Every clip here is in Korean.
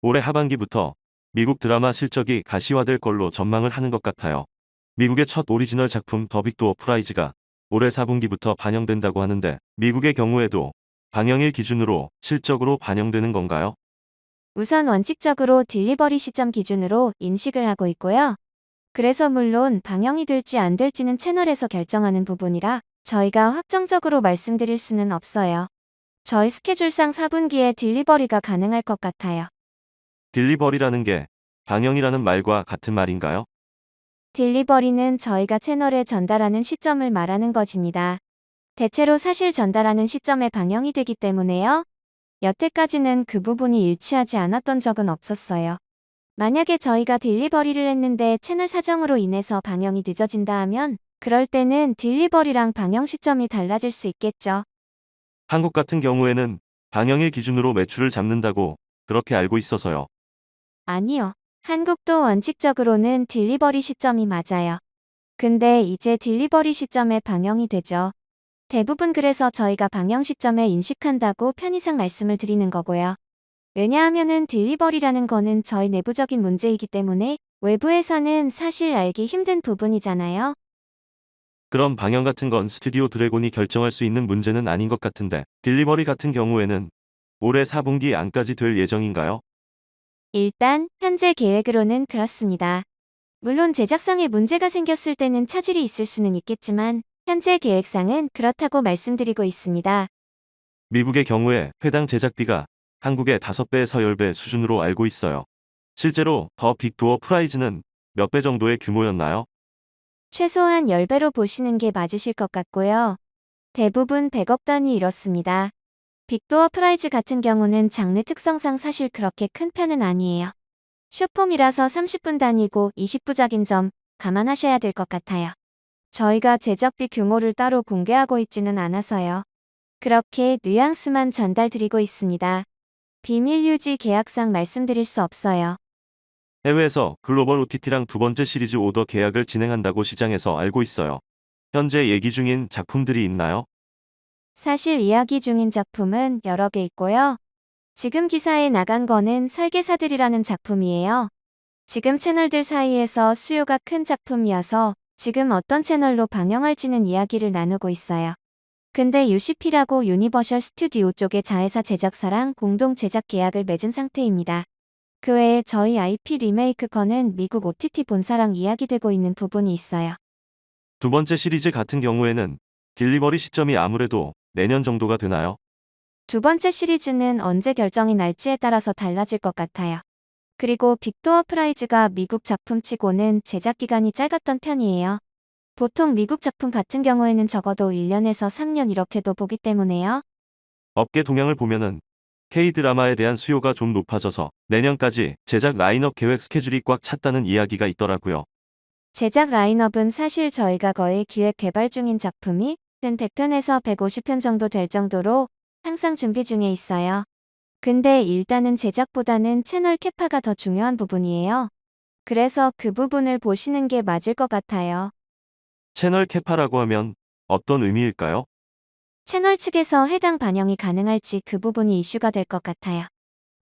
올해 하반기부터 미국 드라마 실적이 가시화될 걸로 전망을 하는 것 같아요. 미국의 첫 오리지널 작품 더 빅 도어 프라이즈가 올해 4분기부터 반영된다고 하는데 미국의 경우에도 방영일 기준으로 실적으로 반영되는 건가요? 우선 원칙적으로 딜리버리 시점 기준으로 인식을 하고 있고요. 그래서 물론 방영이 될지 안 될지는 채널에서 결정하는 부분이라 저희가 확정적으로 말씀드릴 수는 없어요. 저희 스케줄상 4분기에 딜리버리가 가능할 것 같아요. 딜리버리라는 게 방영이라는 말과 같은 말인가요? 딜리버리는 저희가 채널에 전달하는 시점을 말하는 것입니다. 대체로 사실 전달하는 시점에 방영이 되기 때문에요. 여태까지는 그 부분이 일치하지 않았던 적은 없었어요. 만약에 저희가 딜리버리를 했는데 채널 사정으로 인해서 방영이 늦어진다 하면 그럴 때는 딜리버리랑 방영 시점이 달라질 수 있겠죠. 한국 같은 경우에는 방영일 기준으로 매출을 잡는다고 그렇게 알고 있어서요. 아니요. 한국도 원칙적으로는 딜리버리 시점이 맞아요. 근데 이제 딜리버리 시점에 방영이 되죠. 대부분 그래서 저희가 방영 시점에 인식한다고 편의상 말씀을 드리는 거고요. 왜냐하면은 딜리버리라는 거는 저희 내부적인 문제이기 때문에 외부에서는 사실 알기 힘든 부분이잖아요. 그럼 방영 같은 건 스튜디오 드래곤이 결정할 수 있는 문제는 아닌 것 같은데 딜리버리 같은 경우에는 올해 4분기 안까지 될 예정인가요? 일단 현재 계획으로는 그렇습니다. 물론 제작상에 문제가 생겼을 때는 차질이 있을 수는 있겠지만 현재 계획상은 그렇다고 말씀드리고 있습니다. 미국의 경우에 회당 제작비가 한국의 5배에서 10배 수준으로 알고 있어요. 실제로 더 빅 도어 프라이즈는 몇 배 정도의 규모였나요? 최소한 10배로 보시는 게 맞으실 것 같고요. 대부분 100억 단위 이렇습니다. 빅도어 프라이즈 같은 경우는 장르 특성상 사실 그렇게 큰 편은 아니에요. 숏폼이라서 30분 단위고 20부작인 점 감안하셔야 될 것 같아요. 저희가 제작비 규모를 따로 공개하고 있지는 않아서요. 그렇게 뉘앙스만 전달드리고 있습니다. 비밀 유지 계약상 말씀드릴 수 없어요. 해외에서 글로벌 OTT랑 두 번째 시리즈 오더 계약을 진행한다고 시장에서 알고 있어요. 현재 얘기 중인 작품들이 있나요? 사실 이야기 중인 작품은 여러 개 있고요. 지금 기사에 나간 거는 설계사들이라는 작품이에요. 지금 채널들 사이에서 수요가 큰 작품이어서 지금 어떤 채널로 방영할지는 이야기를 나누고 있어요. 근데 UCP라고 유니버셜 스튜디오 쪽의 자회사 제작사랑 공동 제작 계약을 맺은 상태입니다. 그 외에 저희 IP 리메이크 건은 미국 OTT 본사랑 이야기되고 있는 부분이 있어요. 두 번째 시리즈 같은 경우에는 딜리버리 시점이 아무래도 내년 정도가 되나요? 두 번째 시리즈는 언제 결정이 날지에 따라서 달라질 것 같아요. 그리고 빅도어 프라이즈가 미국 작품치고는 제작 기간이 짧았던 편이에요. 보통 미국 작품 같은 경우에는 적어도 1년에서 3년 이렇게도 보기 때문에요. 업계 동향을 보면은 K-드라마에 대한 수요가 좀 높아져서 내년까지 제작 라인업 계획 스케줄이 꽉 찼다는 이야기가 있더라고요. 제작 라인업은 사실 저희가 거의 기획 개발 중인 작품이 든 100편에서 150편 정도 될 정도로 항상 준비 중에 있어요. 근데 일단은 제작보다는 채널 캐파가 더 중요한 부분이에요. 그래서 그 부분을 보시는 게 맞을 것 같아요. 채널 캐파라고 하면 어떤 의미일까요? 채널 측에서 해당 반영이 가능할지 그 부분이 이슈가 될 것 같아요.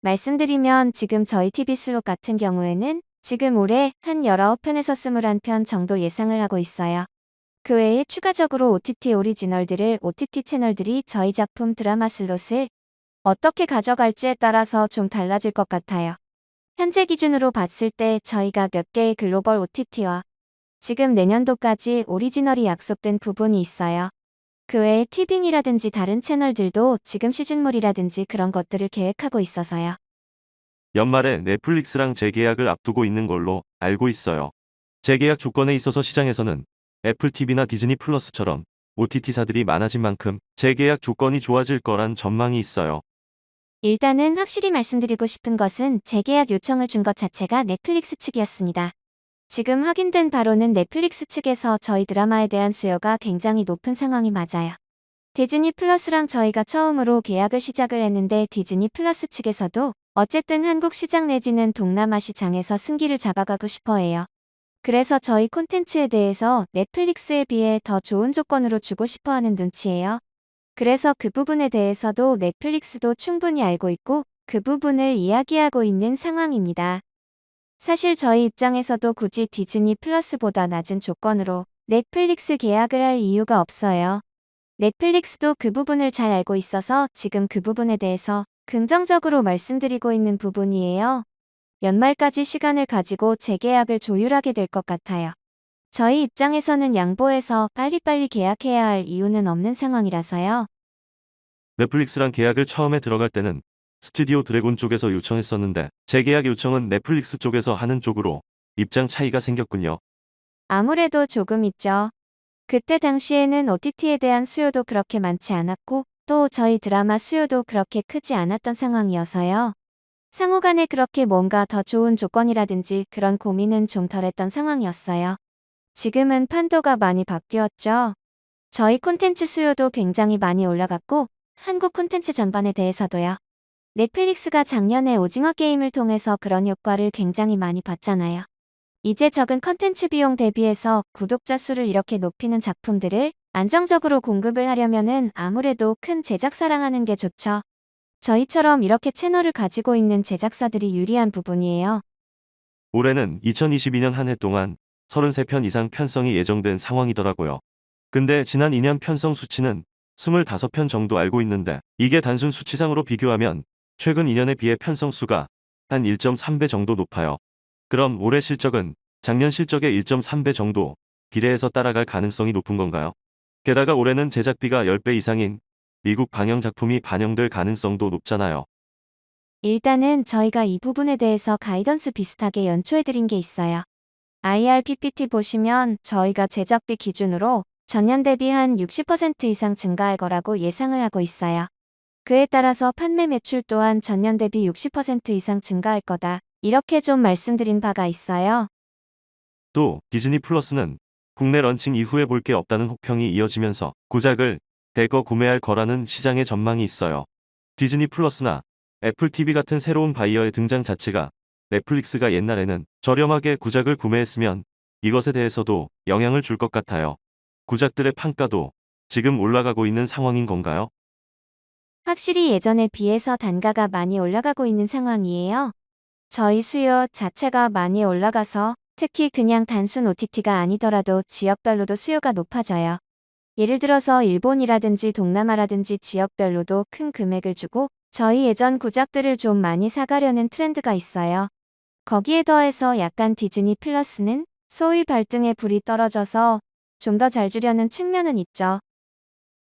말씀드리면 지금 저희 TV 슬롯 같은 경우에는 지금 올해 한 19편에서 21편 정도 예상을 하고 있어요. 그 외에 추가적으로 OTT 오리지널들을 OTT 채널들이 저희 작품 드라마 슬롯을 어떻게 가져갈지에 따라서 좀 달라질 것 같아요. 현재 기준으로 봤을 때 저희가 몇 개의 글로벌 OTT와 지금 내년도까지 오리지널이 약속된 부분이 있어요. 그 외에 티빙이라든지 다른 채널들도 지금 시즌물이라든지 그런 것들을 계획하고 있어서요. 연말에 넷플릭스랑 재계약을 앞두고 있는 걸로 알고 있어요. 재계약 조건에 있어서 시장에서는 애플 TV나 디즈니 플러스처럼 OTT사들이 많아진 만큼 재계약 조건이 좋아질 거란 전망이 있어요. 일단은 확실히 말씀드리고 싶은 것은 재계약 요청을 준 것 자체가 넷플릭스 측이었습니다. 지금 확인된 바로는 넷플릭스 측에서 저희 드라마에 대한 수요가 굉장히 높은 상황이 맞아요. 디즈니 플러스랑 저희가 처음으로 계약을 시작을 했는데 디즈니 플러스 측에서도 어쨌든 한국 시장 내지는 동남아 시장에서 승기를 잡아가고 싶어 해요. 그래서 저희 콘텐츠에 대해서 넷플릭스에 비해 더 좋은 조건으로 주고 싶어 하는 눈치예요. 그래서 그 부분에 대해서도 넷플릭스도 충분히 알고 있고 그 부분을 이야기하고 있는 상황입니다. 사실 저희 입장에서도 굳이 디즈니 플러스보다 낮은 조건으로 넷플릭스 계약을 할 이유가 없어요. 넷플릭스도 그 부분을 잘 알고 있어서 지금 그 부분에 대해서 긍정적으로 말씀드리고 있는 부분이에요. 연말까지 시간을 가지고 재계약을 조율하게 될 것 같아요. 저희 입장에서는 양보해서 빨리빨리 계약해야 할 이유는 없는 상황이라서요. 넷플릭스랑 계약을 처음에 들어갈 때는 스튜디오 드래곤 쪽에서 요청했었는데 재계약 요청은 넷플릭스 쪽에서 하는 쪽으로 입장 차이가 생겼군요. 아무래도 조금 있죠. 그때 당시에는 OTT에 대한 수요도 그렇게 많지 않았고 또 저희 드라마 수요도 그렇게 크지 않았던 상황이어서요. 상호간에 그렇게 뭔가 더 좋은 조건이라든지 그런 고민은 좀 덜했던 상황이었어요. 지금은 판도가 많이 바뀌었죠. 저희 콘텐츠 수요도 굉장히 많이 올라갔고 한국 콘텐츠 전반에 대해서도요. 넷플릭스가 작년에 오징어 게임을 통해서 그런 효과를 굉장히 많이 봤잖아요. 이제 적은 컨텐츠 비용 대비해서 구독자 수를 이렇게 높이는 작품들을 안정적으로 공급을 하려면은 아무래도 큰 제작사랑 하는 게 좋죠. 저희처럼 이렇게 채널을 가지고 있는 제작사들이 유리한 부분이에요. 올해는 2022년 한 해 동안 33편 이상 편성이 예정된 상황이더라고요. 근데 지난 2년 편성 수치는 25편 정도 알고 있는데 이게 단순 수치상으로 비교하면 최근 2년에 비해 편성 수가 한 1.3배 정도 높아요. 그럼 올해 실적은 작년 실적의 1.3배 정도 비례해서 따라갈 가능성이 높은 건가요? 게다가 올해는 제작비가 10배 이상인 미국 방영 작품이 반영될 가능성도 높잖아요. 일단은 저희가 이 부분에 대해서 가이던스 비슷하게 연초해드린 게 있어요. IR PPT 보시면 저희가 제작비 기준으로 전년 대비 한 60% 이상 증가할 거라고 예상을 하고 있어요. 그에 따라서 판매 매출 또한 전년 대비 60% 이상 증가할 거다. 이렇게 좀 말씀드린 바가 있어요. 또 디즈니 플러스는 국내 런칭 이후에 볼 게 없다는 혹평이 이어지면서 구작을 대거 구매할 거라는 시장의 전망이 있어요. 디즈니 플러스나 애플 TV 같은 새로운 바이어의 등장 자체가 넷플릭스가 옛날에는 저렴하게 구작을 구매했으면 이것에 대해서도 영향을 줄 것 같아요. 구작들의 판가도 지금 올라가고 있는 상황인 건가요? 확실히 예전에 비해서 단가가 많이 올라가고 있는 상황이에요. 저희 수요 자체가 많이 올라가서 특히 그냥 단순 OTT가 아니더라도 지역별로도 수요가 높아져요. 예를 들어서 일본이라든지 동남아라든지 지역별로도 큰 금액을 주고 저희 예전 구작들을 좀 많이 사가려는 트렌드가 있어요. 거기에 더해서 약간 디즈니 플러스는 소위 발등에 불이 떨어져서 좀 더 잘 주려는 측면은 있죠.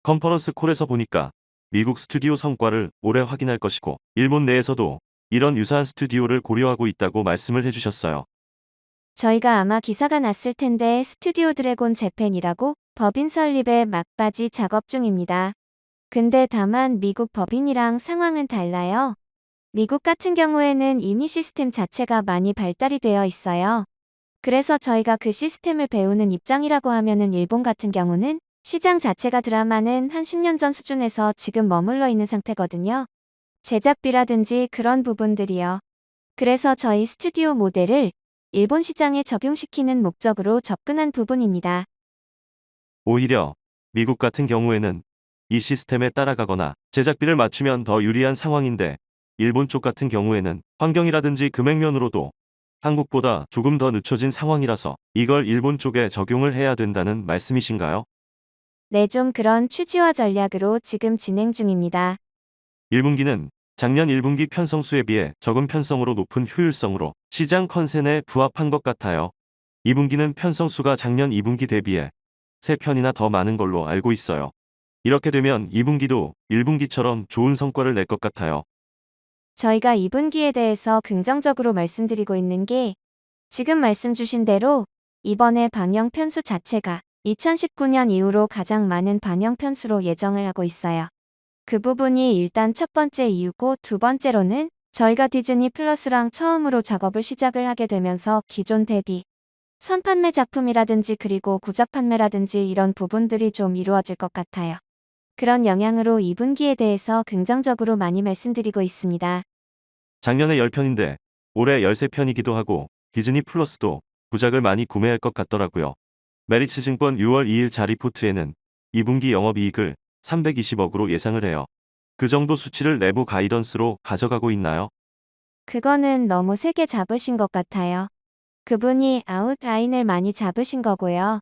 컨퍼런스 콜에서 보니까 미국 스튜디오 성과를 올해 확인할 것이고 일본 내에서도 이런 유사한 스튜디오를 고려하고 있다고 말씀을 해주셨어요. 저희가 아마 기사가 났을 텐데 스튜디오 드래곤 재팬이라고 법인 설립에 막바지 작업 중입니다. 근데 다만 미국 법인이랑 상황은 달라요. 미국 같은 경우에는 이미 시스템 자체가 많이 발달이 되어 있어요. 그래서 저희가 그 시스템을 배우는 입장이라고 하면은 일본 같은 경우는 시장 자체가 드라마는 한 10년 전 수준에서 지금 머물러 있는 상태거든요. 제작비라든지 그런 부분들이요. 그래서 저희 스튜디오 모델을 일본 시장에 적용시키는 목적으로 접근한 부분입니다. 오히려 미국 같은 경우에는 이 시스템에 따라가거나 제작비를 맞추면 더 유리한 상황인데 일본 쪽 같은 경우에는 환경이라든지 금액면으로도 한국보다 조금 더 늦춰진 상황이라서 이걸 일본 쪽에 적용을 해야 된다는 말씀이신가요? 네, 좀 그런 취지와 전략으로 지금 진행 중입니다. 1분기는 작년 1분기 편성수에 비해 적은 편성으로 높은 효율성으로 시장 컨센에 부합한 것 같아요. 2분기는 편성수가 작년 2분기 대비해 3편이나 더 많은 걸로 알고 있어요. 이렇게 되면 2분기도 1분기처럼 좋은 성과를 낼 것 같아요. 저희가 2분기에 대해서 긍정적으로 말씀드리고 있는 게 지금 말씀 주신 대로 이번에 방영 편수 자체가 2019년 이후로 가장 많은 방영 편수로 예정을 하고 있어요. 그 부분이 일단 첫 번째 이유고 두 번째로는 저희가 디즈니 플러스랑 처음으로 작업을 시작을 하게 되면서 기존 대비 선판매 작품이라든지 그리고 구작 판매라든지 이런 부분들이 좀 이루어질 것 같아요. 그런 영향으로 2분기에 대해서 긍정적으로 많이 말씀드리고 있습니다. 작년에 10편인데 올해 13편이기도 하고 디즈니 플러스도 구작을 많이 구매할 것 같더라고요. 메리츠 증권 6월 2일 자리포트에는 2분기 영업이익을 320억으로 예상을 해요. 그 정도 수치를 내부 가이던스로 가져가고 있나요? 그거는 너무 세게 잡으신 것 같아요. 그분이 아웃라인을 많이 잡으신 거고요.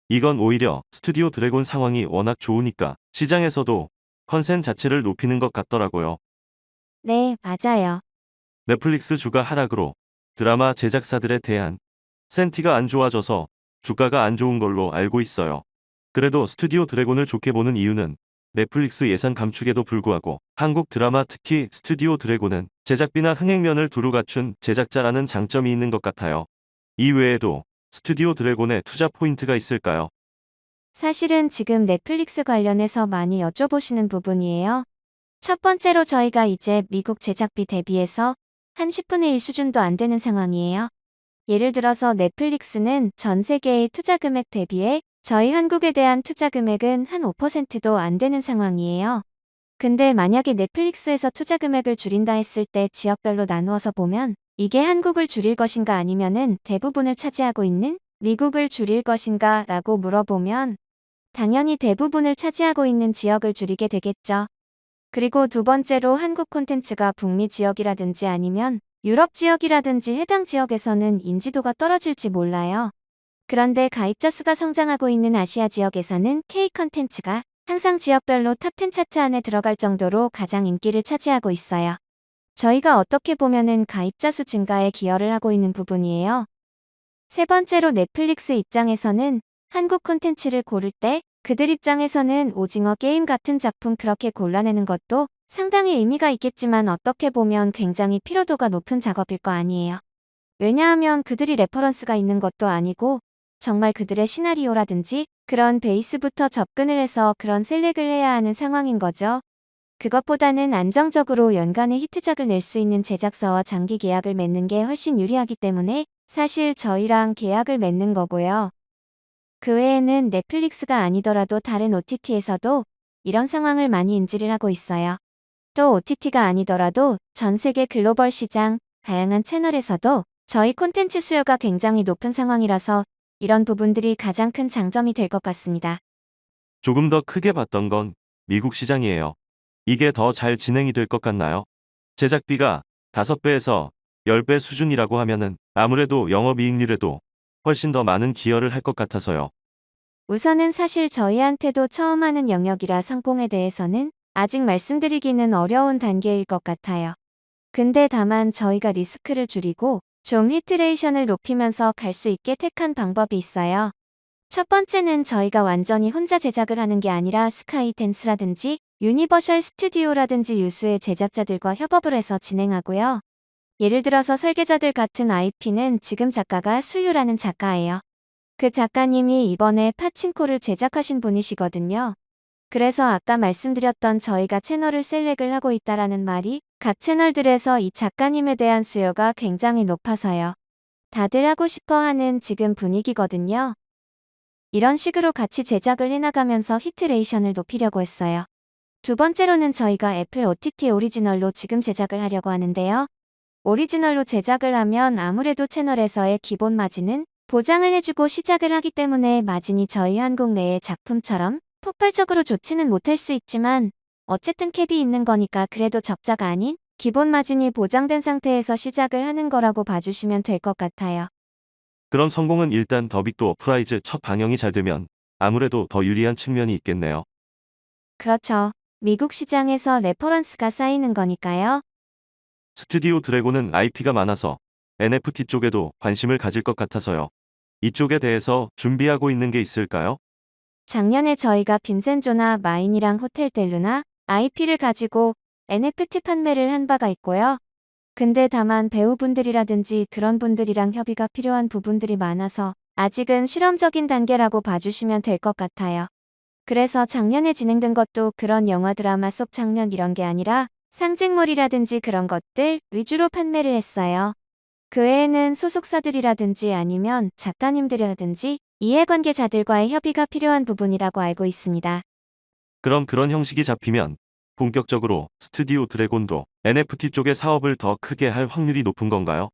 이건 오히려 스튜디오 드래곤 상황이 워낙 좋으니까 시장에서도 컨센 자체를 높이는 것 같더라고요. 네, 맞아요. 넷플릭스 주가 하락으로 드라마 제작사들에 대한 센티가 안 좋아져서 주가가 안 좋은 걸로 알고 있어요. 그래도 스튜디오 드래곤을 좋게 보는 이유는 넷플릭스 예산 감축에도 불구하고 한국 드라마 특히 스튜디오 드래곤은 제작비나 흥행면을 두루 갖춘 제작자라는 장점이 있는 것 같아요. 이 외에도 스튜디오 드래곤에 투자 포인트가 있을까요? 사실은 지금 넷플릭스 관련해서 많이 여쭤보시는 부분이에요. 첫 번째로 저희가 이제 미국 제작비 대비해서 한 10분의 1 수준도 안 되는 상황이에요. 예를 들어서 넷플릭스는 전 세계의 투자 금액 대비해 저희 한국에 대한 투자 금액은 한 5%도 안 되는 상황이에요. 근데 만약에 넷플릭스에서 투자 금액을 줄인다 했을 때 지역별로 나누어서 보면 이게 한국을 줄일 것인가 아니면은 대부분을 차지하고 있는 미국을 줄일 것인가 라고 물어보면 당연히 대부분을 차지하고 있는 지역을 줄이게 되겠죠. 그리고 두 번째로 한국 콘텐츠가 북미 지역이라든지 아니면 유럽 지역이라든지 해당 지역에서는 인지도가 떨어질지 몰라요. 그런데 가입자 수가 성장하고 있는 아시아 지역에서는 K 콘텐츠가 항상 지역별로 탑10 차트 안에 들어갈 정도로 가장 인기를 차지하고 있어요. 저희가 어떻게 보면은 가입자 수 증가에 기여를 하고 있는 부분이에요. 세 번째로 넷플릭스 입장에서는 한국 콘텐츠를 고를 때 그들 입장에서는 오징어 게임 같은 작품 그렇게 골라내는 것도 상당히 의미가 있겠지만 어떻게 보면 굉장히 피로도가 높은 작업일 거 아니에요. 왜냐하면 그들이 레퍼런스가 있는 것도 아니고 정말 그들의 시나리오라든지 그런 베이스부터 접근을 해서 그런 셀렉을 해야 하는 상황인 거죠. 그것보다는 안정적으로 연간에 히트작을 낼 수 있는 제작사와 장기 계약을 맺는 게 훨씬 유리하기 때문에 사실 저희랑 계약을 맺는 거고요. 그 외에는 넷플릭스가 아니더라도 다른 OTT에서도 이런 상황을 많이 인지를 하고 있어요. 또 OTT가 아니더라도 전 세계 글로벌 시장, 다양한 채널에서도 저희 콘텐츠 수요가 굉장히 높은 상황이라서 이런 부분들이 가장 큰 장점이 될 것 같습니다. 조금 더 크게 봤던 건 미국 시장이에요. 이게 더 잘 진행이 될 것 같나요? 제작비가 5배에서 10배 수준이라고 하면은 아무래도 영업이익률에도 훨씬 더 많은 기여를 할 것 같아서요. 우선은 사실 저희한테도 처음 하는 영역이라 상봉에 대해서는 아직 말씀드리기는 어려운 단계일 것 같아요. 근데 다만 저희가 리스크를 줄이고 좀 히트레이션을 높이면서 갈 수 있게 택한 방법이 있어요. 첫 번째는 저희가 완전히 혼자 제작을 하는 게 아니라 스카이댄스라든지 유니버셜 스튜디오라든지 유수의 제작자들과 협업을 해서 진행하고요. 예를 들어서 설계자들 같은 IP는 지금 작가가 수유라는 작가예요. 그 작가님이 이번에 파친코를 제작하신 분이시거든요. 그래서 아까 말씀드렸던 저희가 채널을 셀렉을 하고 있다라는 말이 각 채널들에서 이 작가님에 대한 수요가 굉장히 높아서요. 다들 하고 싶어 하는 지금 분위기거든요. 이런 식으로 같이 제작을 해나가면서 히트레이션을 높이려고 했어요. 두 번째로는 저희가 애플 OTT 오리지널로 지금 제작을 하려고 하는데요. 오리지널로 제작을 하면 아무래도 채널에서의 기본 마진은 보장을 해주고 시작을 하기 때문에 마진이 저희 한국 내의 작품처럼 폭발적으로 좋지는 못할 수 있지만 어쨌든 캡이 있는 거니까 그래도 적자가 아닌 기본 마진이 보장된 상태에서 시작을 하는 거라고 봐주시면 될 것 같아요. 그런 성공은 일단 더빅도 프라이즈 첫 방영이 잘 되면 아무래도 더 유리한 측면이 있겠네요. 그렇죠. 미국 시장에서 레퍼런스가 쌓이는 거니까요. 스튜디오 드래곤은 IP가 많아서 NFT 쪽에도 관심을 가질 것 같아서요. 이쪽에 대해서 준비하고 있는 게 있을까요? 작년에 저희가 빈센조나 마인이랑 호텔 델루나 IP를 가지고 NFT 판매를 한 바가 있고요. 근데 다만 배우분들이라든지 그런 분들이랑 협의가 필요한 부분들이 많아서 아직은 실험적인 단계라고 봐주시면 될 것 같아요. 그래서 작년에 진행된 것도 그런 영화 드라마 속 장면 이런 게 아니라 상징물이라든지 그런 것들 위주로 판매를 했어요. 그 외에는 소속사들이라든지 아니면 작가님들이라든지 이해관계자들과의 협의가 필요한 부분이라고 알고 있습니다. 그럼 그런 형식이 잡히면 본격적으로 스튜디오 드래곤도 NFT 쪽의 사업을 더 크게 할 확률이 높은 건가요?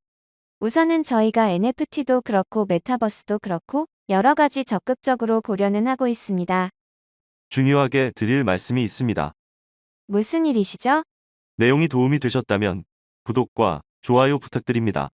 우선은 저희가 NFT도 그렇고 메타버스도 그렇고 여러 가지 적극적으로 고려는 하고 있습니다. 중요하게 드릴 말씀이 있습니다. 무슨 일이시죠? 내용이 도움이 되셨다면 구독과 좋아요 부탁드립니다.